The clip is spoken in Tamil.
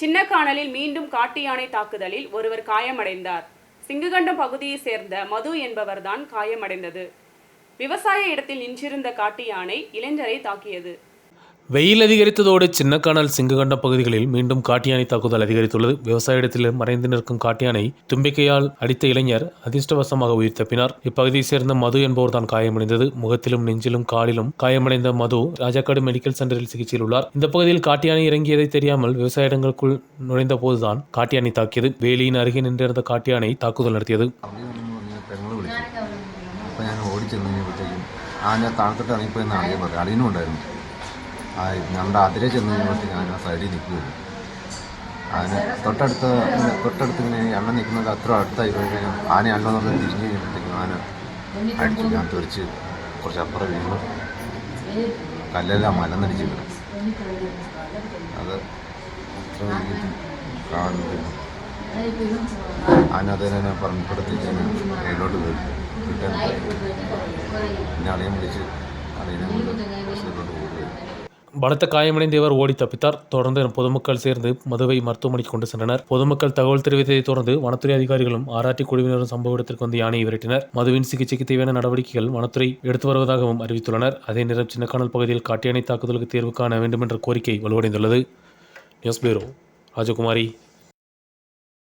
சின்னக்கானலில் மீண்டும் காட்டு யானை தாக்குதலில் ஒருவர் காயமடைந்தார். சிங்குகண்டம் பகுதியைச் சேர்ந்த மது என்பவர்தான் காயமடைந்தது. விவசாய இடத்தில் நின்றிருந்த காட்டு யானை இளைஞரை தாக்கியது. வெயில் அதிகரித்ததோடு சின்னக்கானல் சிங்குகண்டம் பகுதிகளில் மீண்டும் காட்டு யானை தாக்குதல் அதிகரித்துள்ளது. விவசாய இடத்தில் மறைந்து நிற்கும் காட்டு யானை தும்பிக்கையால் அடித்த இளைஞர் அதிர்ஷ்டவசமாக உயிர் தப்பினார். இப்பகுதியைச் சேர்ந்த மது என்பவர் தான் காயமடைந்தது. முகத்திலும் நெஞ்சிலும் காலிலும் காயமடைந்த மது ராஜாக்காடு மெடிக்கல் சென்டரில் சிகிச்சையில் உள்ளார். இந்த பகுதியில் காட்டு யானை இறங்கியதை தெரியாமல் விவசாய இடங்களுக்குள் நுழைந்த போதுதான் காட்டு யானை தாக்கியது. வேலியின் அருகே நின்றிருந்த காட்டு யானை தாக்குதல் நடத்தியது. ഞങ്ങളുടെ അതിരെ ചെന്ന് കഴിഞ്ഞിട്ട് ഞാൻ ആ സൈഡിൽ നിൽക്കുകയുള്ളൂ. അതിന് തൊട്ടടുത്ത് ഇങ്ങനെ എണ്ണ നിൽക്കുന്നത് അത്ര അടുത്തായി കഴിഞ്ഞാൽ ആന എണ്ണമെന്ന് തിരിഞ്ഞ് കഴിഞ്ഞപ്പോഴത്തേക്കും ആന അടിച്ചു. ഞാൻ തെറിച്ച് കുറച്ച് അപ്പുറം വീണു. കല്ലെല്ലാം മലന്നടിച്ച് വീണു. അത് കാണുന്നത് ആന അതിനെ പറമ്പിടത്തേക്ക് ഞാൻ മേലോട്ട് കിട്ടാൻ പിന്നെ അളിയൻ വിളിച്ച് അളിയനെ കൊണ്ട് ബസ്സിലോട്ട് പോവുകയായിരുന്നു. பலத்த காயமடைந்த இவர் ஓடி தப்பித்தார். தொடர்ந்து பொதுமக்கள் சேர்ந்து மதுவை மருத்துவமனைக்கு கொண்டு சென்றனர். பொதுமக்கள் தகவல் தெரிவித்ததை தொடர்ந்து வனத்துறை அதிகாரிகளும் ஆர்டி குழுவினரும் சம்பவ இடத்திற்கு வந்து யானையை விரட்டினர். மதுவின் சிகிச்சைக்கு தேவையான நடவடிக்கைகள் வனத்துறை எடுத்து வருவதாகவும் அறிவித்துள்ளனர். அதே நேரம் சின்னக்கானல் பகுதியில் காட்டு யானை தாக்குதலுக்கு தீர்வு காண வேண்டும் என்ற கோரிக்கை வலுவடைந்துள்ளது. நியூஸ் பியூரோ, ராஜகுமாரி.